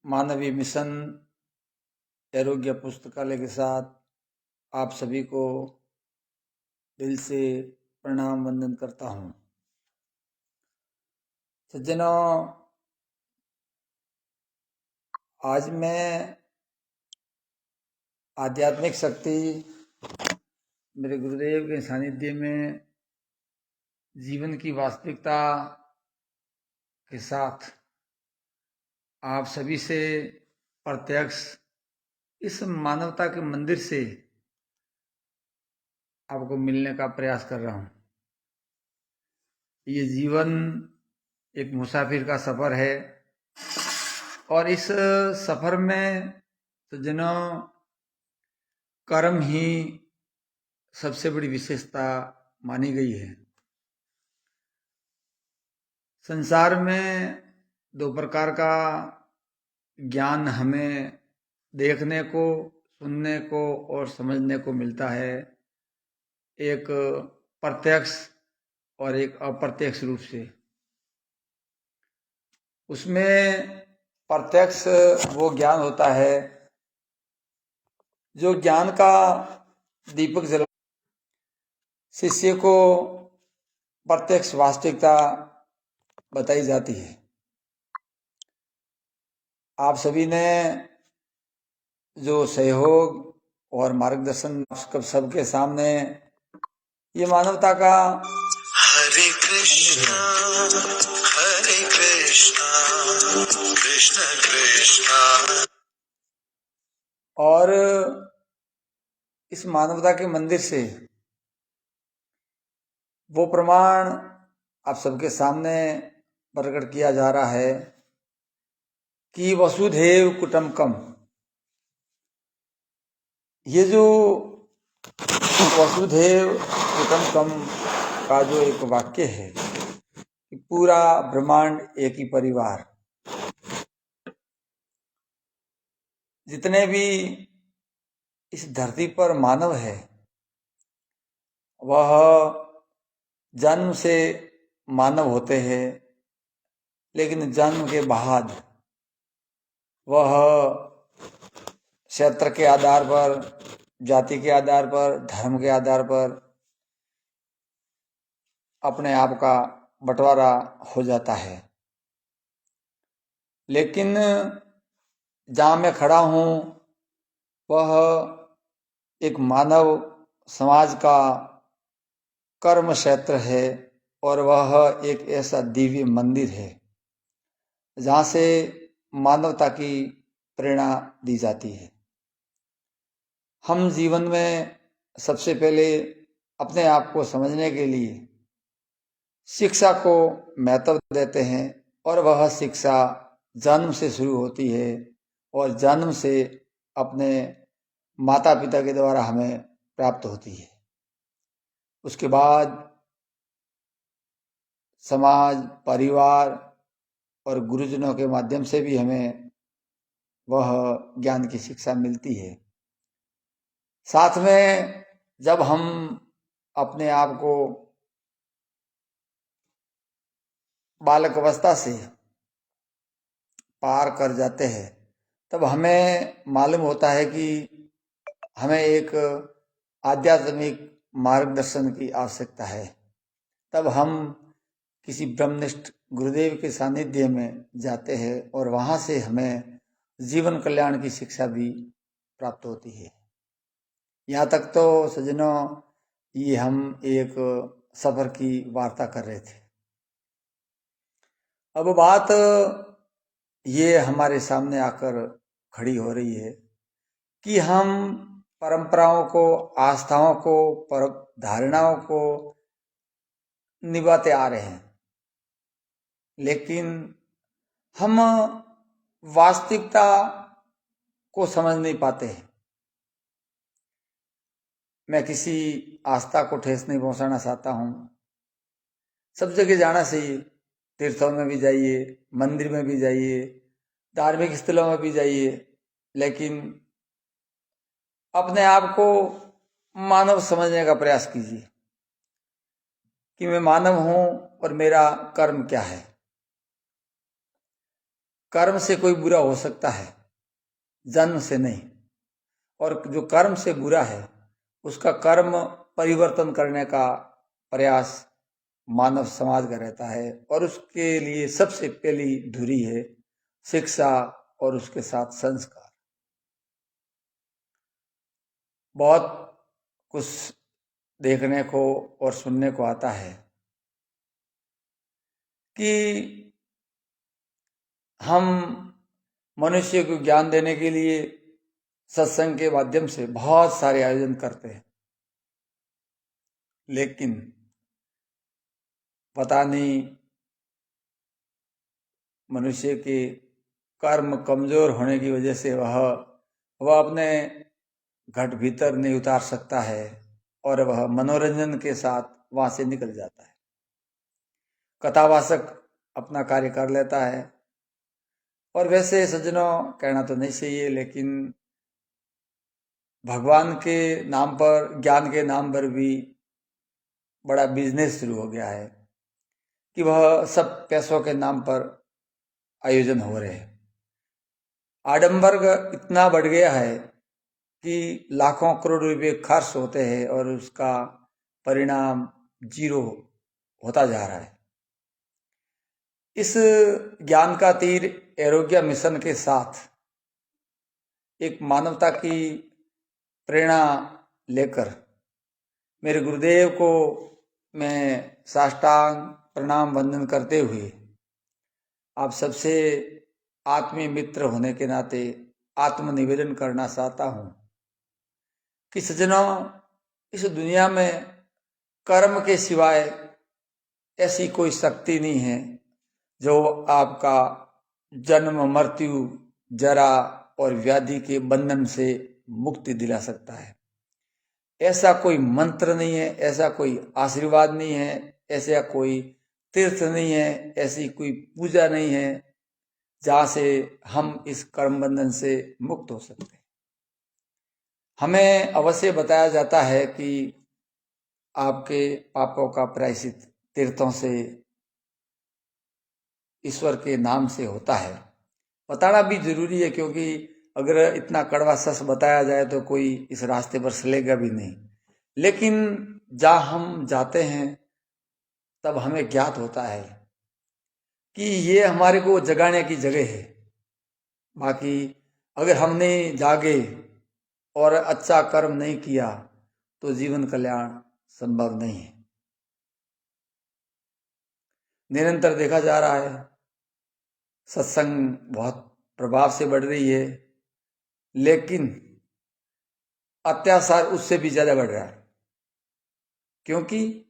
मानवीय मिशन आरोग्य पुस्तकालय के साथ आप सभी को दिल से प्रणाम वंदन करता हूँ। सज्जनों, आज मैं आध्यात्मिक शक्ति मेरे गुरुदेव के सानिध्य में जीवन की वास्तविकता के साथ आप सभी से प्रत्यक्ष इस मानवता के मंदिर से आपको मिलने का प्रयास कर रहा हूँ। ये जीवन एक मुसाफिर का सफर है और इस सफर में सज्जनों कर्म ही सबसे बड़ी विशेषता मानी गई है। संसार में दो प्रकार का ज्ञान हमें देखने को, सुनने को और समझने को मिलता है, एक प्रत्यक्ष और एक अप्रत्यक्ष रूप से। उसमें प्रत्यक्ष वो ज्ञान होता है जो ज्ञान का दीपक जला शिष्य को प्रत्यक्ष वास्तविकता बताई जाती है। आप सभी ने जो सहयोग और मार्गदर्शन सबके सामने ये मानवता का हरे कृष्णा कृष्ण कृष्णा और इस मानवता के मंदिर से वो प्रमाण आप सबके सामने प्रकट किया जा रहा है कि वसुधैव कुटुंबकम, ये जो वसुधैव कुटुंबकम का जो एक वाक्य है कि पूरा ब्रह्मांड एक ही परिवार, जितने भी इस धरती पर मानव है वह जन्म से मानव होते हैं, लेकिन जन्म के बाद वह क्षेत्र के आधार पर, जाति के आधार पर, धर्म के आधार पर अपने आप का बंटवारा हो जाता है। लेकिन जहाँ मैं खड़ा हूँ वह एक मानव समाज का कर्म क्षेत्र है और वह एक ऐसा दिव्य मंदिर है जहाँ से मानवता की प्रेरणा दी जाती है। हम जीवन में सबसे पहले अपने आप को समझने के लिए शिक्षा को महत्व देते हैं और वह शिक्षा जन्म से शुरू होती है और जन्म से अपने माता पिता के द्वारा हमें प्राप्त होती है। उसके बाद समाज, परिवार और गुरुजनों के माध्यम से भी हमें वह ज्ञान की शिक्षा मिलती है। साथ में जब हम अपने आप को बालक अवस्था से पार कर जाते हैं तब हमें मालूम होता है कि हमें एक आध्यात्मिक मार्गदर्शन की आवश्यकता है। तब हम किसी ब्रह्मनिष्ठ गुरुदेव के सानिध्य में जाते हैं और वहाँ से हमें जीवन कल्याण की शिक्षा भी प्राप्त होती है। यहाँ तक तो सज्जनों ये हम एक सफर की वार्ता कर रहे थे। अब बात ये हमारे सामने आकर खड़ी हो रही है कि हम परंपराओं को, आस्थाओं को, पर धारणाओं को निभाते आ रहे हैं, लेकिन हम वास्तविकता को समझ नहीं पाते हैं। मैं किसी आस्था को ठेस नहीं पहुंचाना चाहता हूं। सब जगह जाना चाहिए, तीर्थों में भी जाइए, मंदिर में भी जाइए, धार्मिक स्थलों में भी जाइए, लेकिन अपने आप को मानव समझने का प्रयास कीजिए कि मैं मानव हूं और मेरा कर्म क्या है। कर्म से कोई बुरा हो सकता है, जन्म से नहीं। और जो कर्म से बुरा है उसका कर्म परिवर्तन करने का प्रयास मानव समाज का रहता है, और उसके लिए सबसे पहली धुरी है शिक्षा और उसके साथ संस्कार। बहुत कुछ देखने को और सुनने को आता है कि हम मनुष्य को ज्ञान देने के लिए सत्संग के माध्यम से बहुत सारे आयोजन करते हैं, लेकिन पता नहीं मनुष्य के कर्म कमजोर होने की वजह से वह अपने घट भीतर नहीं उतार सकता है, और वह मनोरंजन के साथ वहां से निकल जाता है। कथावाचक अपना कार्य कर लेता है, और वैसे सज्जनों कहना तो नहीं चाहिए, लेकिन भगवान के नाम पर, ज्ञान के नाम पर भी बड़ा बिजनेस शुरू हो गया है कि वह सब पैसों के नाम पर आयोजन हो रहे हैं। आडंबर इतना बढ़ गया है कि लाखों करोड़ रुपए खर्च होते हैं और उसका परिणाम जीरो होता जा रहा है। इस ज्ञान का तीर आरोग्य मिशन के साथ एक मानवता की प्रेरणा लेकर मेरे गुरुदेव को मैं साष्टांग प्रणाम वंदन करते हुए आप सबसे आत्मीय मित्र होने के नाते आत्मनिवेदन करना चाहता हूं कि सज्जनों, इस दुनिया में कर्म के सिवाय ऐसी कोई शक्ति नहीं है जो आपका जन्म, मृत्यु, जरा और व्याधि के बंधन से मुक्ति दिला सकता है। ऐसा कोई मंत्र नहीं है, ऐसा कोई आशीर्वाद नहीं है, ऐसा कोई तीर्थ नहीं है, ऐसी कोई पूजा नहीं है जहां से हम इस कर्म बंधन से मुक्त हो सकते हैं। हमें अवश्य बताया जाता है कि आपके पापों का प्रायश्चित तीर्थों से, ईश्वर के नाम से होता है। बताना भी जरूरी है, क्योंकि अगर इतना कड़वा सच बताया जाए तो कोई इस रास्ते पर चलेगा भी नहीं। लेकिन जहां हम जाते हैं तब हमें ज्ञात होता है कि ये हमारे को जगाने की जगह है। बाकी अगर हमने जागे और अच्छा कर्म नहीं किया तो जीवन कल्याण संभव नहीं है। निरंतर देखा जा रहा है सत्संग बहुत प्रभाव से बढ़ रही है, लेकिन अत्याचार उससे भी ज्यादा बढ़ रहा है, क्योंकि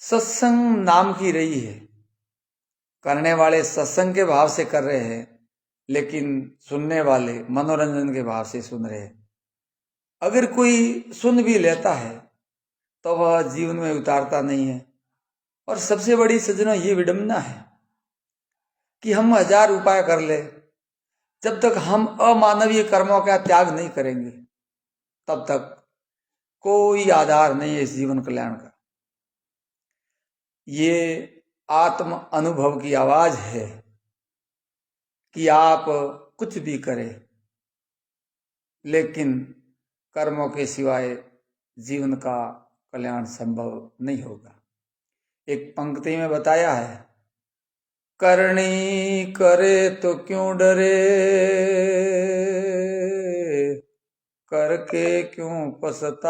सत्संग नाम की रही है। करने वाले सत्संग के भाव से कर रहे हैं, लेकिन सुनने वाले मनोरंजन के भाव से सुन रहे हैं। अगर कोई सुन भी लेता है तो वह जीवन में उतारता नहीं है। और सबसे बड़ी सज्जनों ये विडंबना है कि हम 1000 उपाय कर ले, जब तक हम अमानवीय कर्मों का त्याग नहीं करेंगे तब तक कोई आधार नहीं है इस जीवन कल्याण का। ये आत्म अनुभव की आवाज है कि आप कुछ भी करें, लेकिन कर्मों के सिवाय जीवन का कल्याण संभव नहीं होगा। एक पंक्ति में बताया है, करनी करे तो क्यों डरे, करके क्यों पछताए,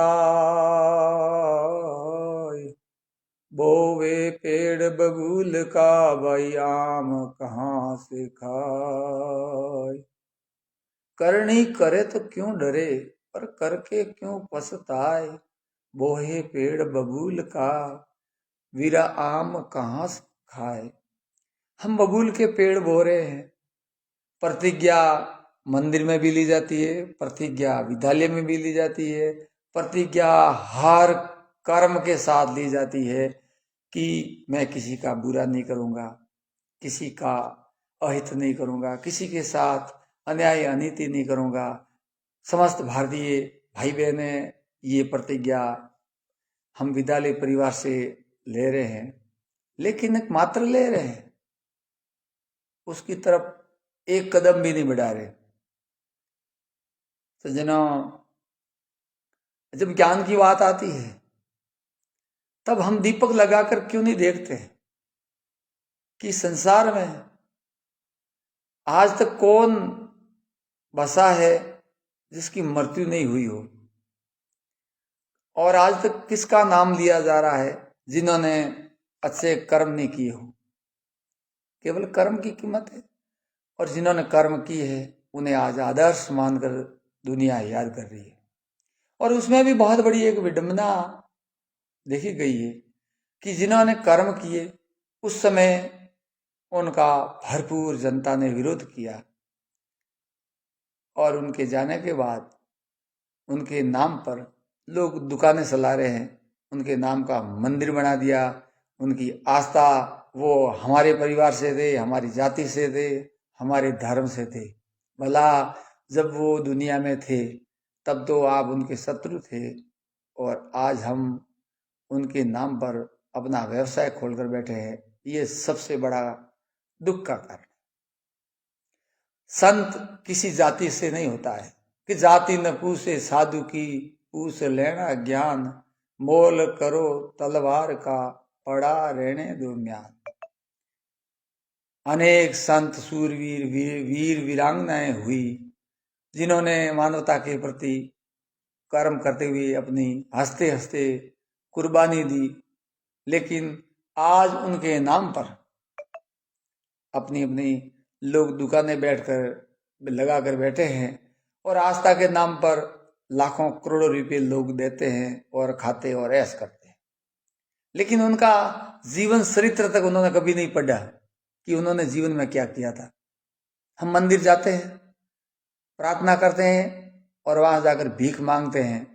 बोवे पेड़ बबूल का भाई आम कहाँ से खाए। करनी करे तो क्यों डरे, पर करके क्यों पछताए, बोहे पेड़ बबूल का वीरा आम कहाँ से खाए। हम बबूल के पेड़ बो रहे हैं। प्रतिज्ञा मंदिर में भी ली जाती है, प्रतिज्ञा विद्यालय में भी ली जाती है, प्रतिज्ञा हर कर्म के साथ ली जाती है कि मैं किसी का बुरा नहीं करूंगा, किसी का अहित नहीं करूंगा, किसी के साथ अन्याय अनीति नहीं करूंगा। समस्त भारतीय भाई बहने ये प्रतिज्ञा हम विद्यालय परिवार से ले रहे हैं, लेकिन एक मात्र ले रहे हैं, उसकी तरफ एक कदम भी नहीं बढ़ा रहे। सज्जनों, जब ज्ञान की बात आती है तब हम दीपक लगाकर क्यों नहीं देखते कि संसार में आज तक कौन बसा है जिसकी मृत्यु नहीं हुई हो, और आज तक किसका नाम लिया जा रहा है जिन्होंने अच्छे कर्म नहीं किए हो। केवल कर्म की कीमत है, और जिन्होंने कर्म किए है उन्हें आज आदर्श मानकर दुनिया याद कर रही है। और उसमें भी बहुत बड़ी एक विडंबना देखी गई है कि जिन्होंने कर्म किए उस समय उनका भरपूर जनता ने विरोध किया, और उनके जाने के बाद उनके नाम पर लोग दुकानें चला रहे हैं, उनके नाम का मंदिर बना दिया। उनकी आस्था वो हमारे परिवार से थे, हमारी जाति से थे, हमारे धर्म से थे। भला जब वो दुनिया में थे तब तो आप उनके शत्रु थे, और आज हम उनके नाम पर अपना व्यवसाय खोलकर बैठे हैं। ये सबसे बड़ा दुख का कारण। संत किसी जाति से नहीं होता है कि जाति न पूछे साधु की, पूछ लेना ज्ञान, मोल करो तलवार का, पड़ा रहने दो म्यान। अनेक संत सूरवीर वीर वीरांगनाएं हुई जिन्होंने मानवता के प्रति कर्म करते हुए अपनी हंसते हंसते कुर्बानी दी, लेकिन आज उनके नाम पर अपनी अपनी लोग दुकानें बैठकर लगाकर बैठे हैं, और आस्था के नाम पर लाखों करोड़ों रुपए लोग देते हैं और खाते और ऐश करते हैं। लेकिन उनका जीवन चरित्र तक उन्होंने कभी नहीं पढ़ा कि उन्होंने जीवन में क्या किया था। हम मंदिर जाते हैं, प्रार्थना करते हैं और वहां जाकर भीख मांगते हैं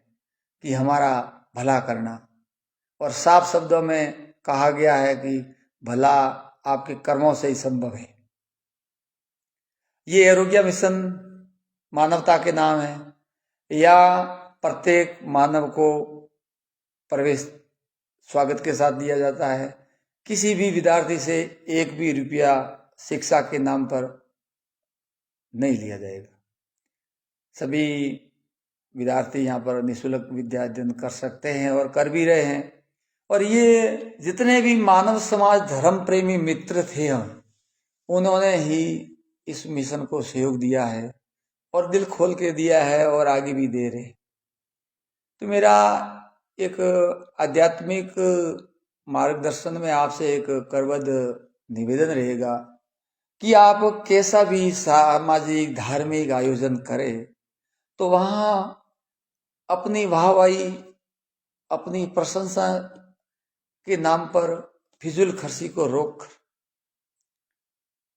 कि हमारा भला करना, और साफ शब्दों में कहा गया है कि भला आपके कर्मों से ही संभव है। ये आरोग्य मिशन मानवता के नाम है, या प्रत्येक मानव को प्रवेश स्वागत के साथ दिया जाता है। किसी भी विद्यार्थी से एक भी रुपया शिक्षा के नाम पर नहीं लिया जाएगा। सभी विद्यार्थी यहाँ पर निःशुल्क विद्या अध्ययन कर सकते हैं और कर भी रहे हैं। और ये जितने भी मानव समाज धर्म प्रेमी मित्र थे उन्होंने ही इस मिशन को सहयोग दिया है, और दिल खोल के दिया है, और आगे भी दे रहे। तो मेरा एक आध्यात्मिक मार्गदर्शन में आपसे एक करबद्ध निवेदन रहेगा कि आप कैसा भी सामाजिक धार्मिक आयोजन करें तो वहां अपनी वाहवाही, अपनी प्रशंसा के नाम पर फिजूल खर्ची को रोक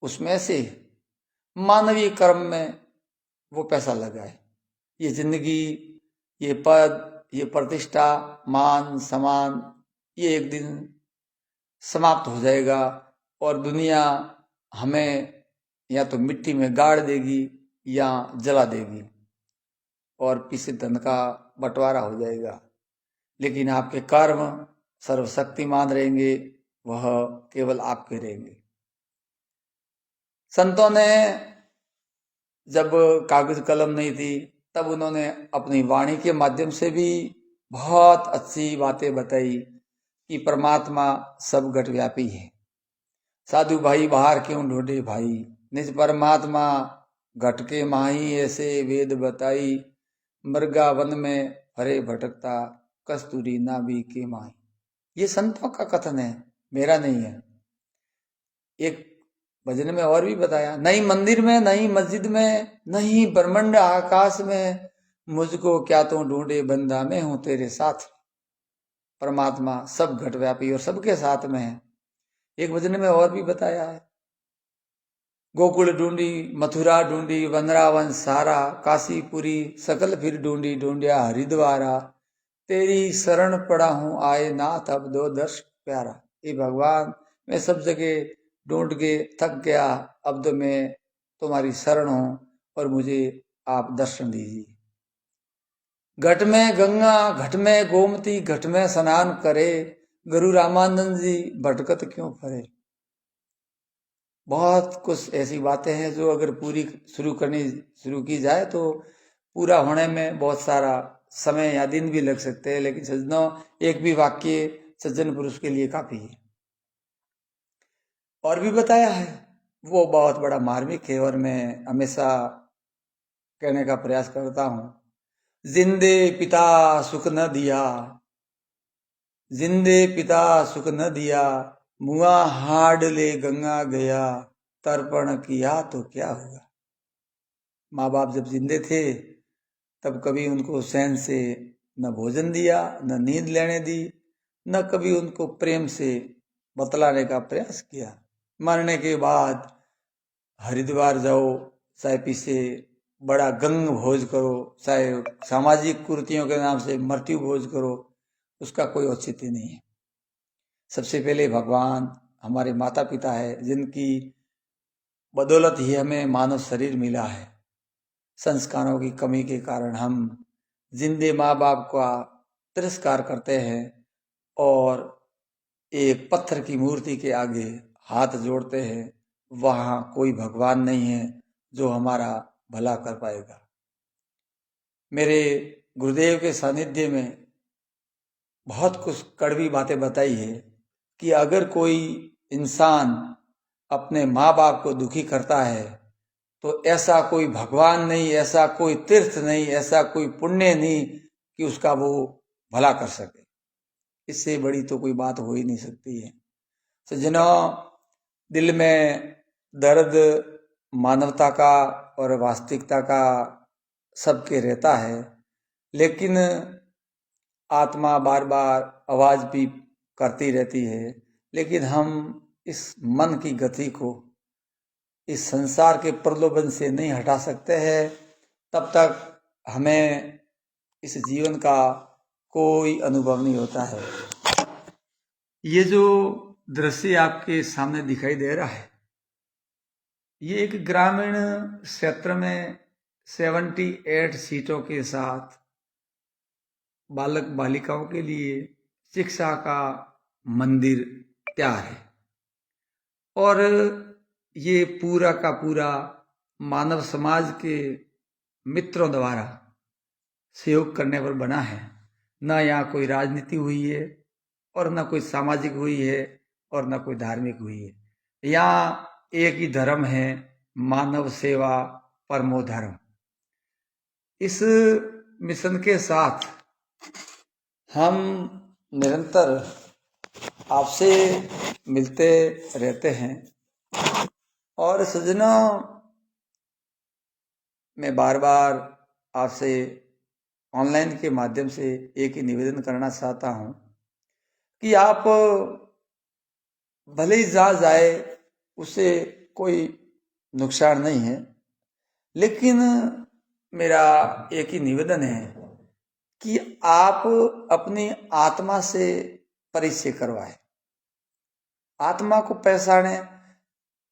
उसमें से मानवीय कर्म में वो पैसा लगाए। ये जिंदगी, ये पद, ये प्रतिष्ठा, मान सम्मान, ये एक दिन समाप्त हो जाएगा, और दुनिया हमें या तो मिट्टी में गाड़ देगी या जला देगी, और पीछे धन का बंटवारा हो जाएगा। लेकिन आपके कर्म सर्वशक्तिमान रहेंगे, वह केवल आपके रहेंगे। संतों ने जब कागज कलम नहीं थी तब उन्होंने अपनी वाणी के माध्यम से भी बहुत अच्छी बातें बताई कि परमात्मा सब घटव्यापी है। साधु भाई बाहर क्यों ढूंढे भाई, निज परमात्मा घट के माही, ऐसे वेद बताई, मृगा वन में हरे भटकता, कस्तूरी नाभि के माही। ये संतों का कथन है, मेरा नहीं है। एक भजन में और भी बताया, नहीं मंदिर में, नहीं मस्जिद में, नहीं ब्रह्मांड आकाश में, मुझको क्या तो ढूंढे बंदा, मैं हूं तेरे साथ। परमात्मा सब घटव्यापी और सबके साथ में है। एक भजन में और भी बताया है, गोकुल ढूंढी, मथुरा ढूंढी, वनरावन सारा, काशीपुरी सकल फिर ढूंढी, ढूंढिया हरिद्वारा, तेरी शरण पड़ा हूं आए नाथ अब दो दर्श प्यारा। ये भगवान, मैं सब जगह ढूंढ के थक गया, अब तो मैं तुम्हारी शरण हूं और मुझे आप दर्शन दीजिए। घट में गंगा, घट में गोमती, घट में स्नान करे, गुरु रामानंद जी भटकत क्यों फरे। बहुत कुछ ऐसी बातें हैं जो अगर पूरी शुरू की जाए तो पूरा होने में बहुत सारा समय या दिन भी लग सकते हैं, लेकिन सज्जनों, एक भी वाक्य सज्जन पुरुष के लिए काफी है। और भी बताया है, वो बहुत बड़ा मार्मिक है और मैं हमेशा कहने का प्रयास करता हूं। जिंदे पिता सुख न दिया, जिंदे पिता सुख न दिया, मुआ हाड ले गंगा गया, तर्पण किया तो क्या हुआ। माँ बाप जब जिंदे थे तब कभी उनको चैन से न भोजन दिया, न नींद लेने दी, न कभी उनको प्रेम से बतलाने का प्रयास किया। मरने के बाद हरिद्वार जाओ, चाहे पीछे बड़ा गंग भोज करो, चाहे सामाजिक कुर्तियों के नाम से मृत्यु भोज करो, उसका कोई औचित्य नहीं है। सबसे पहले भगवान हमारे माता पिता है, जिनकी बदौलत ही हमें मानव शरीर मिला है। संस्कारों की कमी के कारण हम जिंदे माँ बाप का तिरस्कार करते हैं और एक पत्थर की मूर्ति के आगे हाथ जोड़ते हैं। वहां कोई भगवान नहीं है जो हमारा भला कर पाएगा। मेरे गुरुदेव के सानिध्य में बहुत कुछ कड़वी बातें बताई है कि अगर कोई इंसान अपने माँ बाप को दुखी करता है तो ऐसा कोई भगवान नहीं, ऐसा कोई तीर्थ नहीं, ऐसा कोई पुण्य नहीं कि उसका वो भला कर सके। इससे बड़ी तो कोई बात हो ही नहीं सकती है। सज्जनों, दिल में दर्द मानवता का और वास्तविकता का सबके रहता है, लेकिन आत्मा बार बार आवाज भी करती रहती है। लेकिन हम इस मन की गति को इस संसार के प्रलोभन से नहीं हटा सकते हैं, तब तक हमें इस जीवन का कोई अनुभव नहीं होता है। ये जो दृश्य आपके सामने दिखाई दे रहा है, ये एक ग्रामीण क्षेत्र में 78 सीटों के साथ बालक बालिकाओं के लिए शिक्षा का मंदिर तैयार है। और ये पूरा का पूरा मानव समाज के मित्रों द्वारा सहयोग करने पर बना है। न यहाँ कोई राजनीति हुई है और न कोई सामाजिक हुई है और न कोई धार्मिक हुई है। यहाँ एक ही धर्म है, मानव सेवा परमो धर्म। इस मिशन के साथ हम निरंतर आपसे मिलते रहते हैं। और सज्जनों, मैं बार बार आपसे ऑनलाइन के माध्यम से एक ही निवेदन करना चाहता हूं कि आप भले ही जहां जाए उससे कोई नुकसान नहीं है, लेकिन मेरा एक ही निवेदन है कि आप अपनी आत्मा से परिचय करवाएं। आत्मा को पहचाने,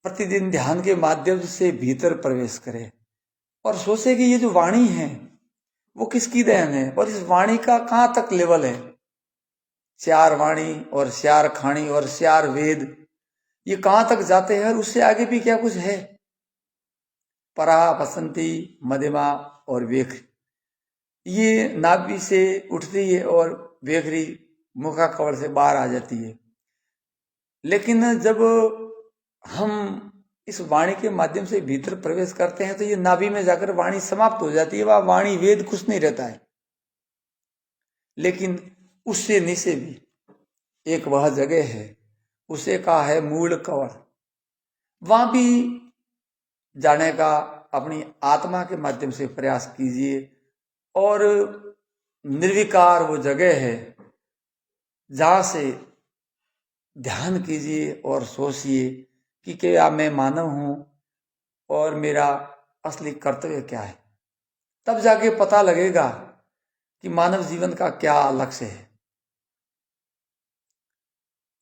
प्रतिदिन ध्यान के माध्यम से भीतर प्रवेश करें और सोचे कि ये जो वाणी है वो किसकी देन है और इस वाणी का कहां तक लेवल है। 4 वाणी और 4 खाणी और 4 वेद, ये कहां तक जाते हैं और उससे आगे भी क्या कुछ है। परा, बसंती, मध्यमा और वेख, ये नाभि से उठती है और वेखरी मुखा कवल से बाहर आ जाती है। लेकिन जब हम इस वाणी के माध्यम से भीतर प्रवेश करते हैं तो ये नाभि में जाकर वाणी समाप्त हो जाती है। वह वाणी वेद कुछ नहीं रहता है। लेकिन उससे नीचे भी एक वह जगह है, उसे कहा है मूल कवल। वहां भी जाने का अपनी आत्मा के माध्यम से प्रयास कीजिए और निर्विकार वो जगह है जहां से ध्यान कीजिए और सोचिए कि क्या मैं मानव हूं और मेरा असली कर्तव्य क्या है। तब जाके पता लगेगा कि मानव जीवन का क्या लक्ष्य है।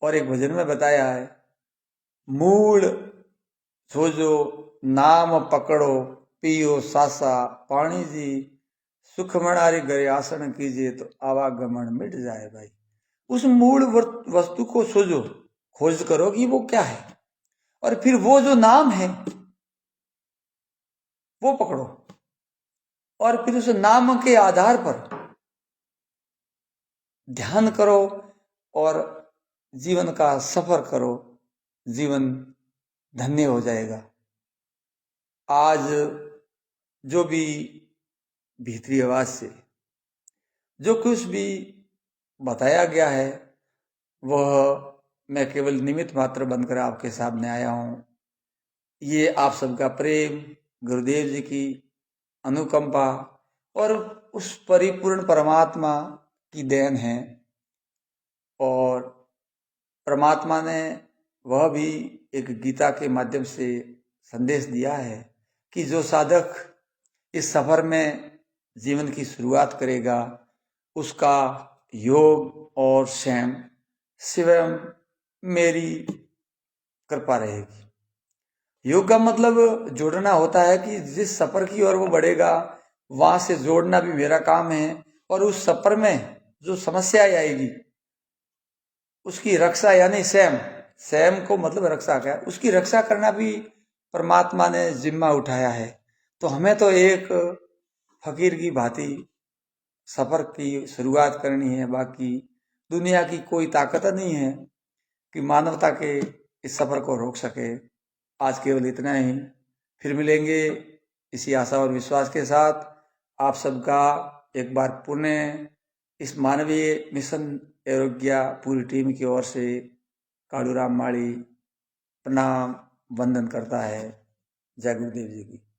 और एक भजन में बताया है, मूल सोजो नाम पकड़ो, पियो सासा पानी जी, सुख मणारी गरे आसन कीजिए तो आवागमन मिट जाए। भाई, उस मूल वस्तु को सोजो, खोज करो कि वो क्या है और फिर वो जो नाम है वो पकड़ो, और फिर उस नाम के आधार पर ध्यान करो और जीवन का सफर करो, जीवन धन्य हो जाएगा। आज जो भी भीतरी आवाज से जो कुछ भी बताया गया है वह मैं केवल निमित्त मात्र बनकर आपके सामने आया हूं। ये आप सबका प्रेम, गुरुदेव जी की अनुकंपा और उस परिपूर्ण परमात्मा की देन है। और परमात्मा ने वह भी एक गीता के माध्यम से संदेश दिया है कि जो साधक इस सफर में जीवन की शुरुआत करेगा उसका योग और स्वयं मेरी कृपा रहेगी। योग का मतलब जोड़ना होता है कि जिस सफर की ओर वो बढ़ेगा वहां से जोड़ना भी मेरा काम है, और उस सफर में जो समस्या आएगी उसकी रक्षा, यानी स्वयं को मतलब रक्षा क्या, उसकी रक्षा करना भी परमात्मा ने जिम्मा उठाया है। तो हमें तो एक फकीर की भांति सफर की शुरुआत करनी है। बाकी दुनिया की कोई ताकत नहीं है कि मानवता के इस सफर को रोक सके। आज केवल इतना ही, फिर मिलेंगे इसी आशा और विश्वास के साथ। आप सबका एक बार पुनः इस मानवीय मिशन आरोग्य पूरी टीम की ओर से कालूराम माड़ी प्रणाम वंदन करता है। जय गुरुदेव जी की।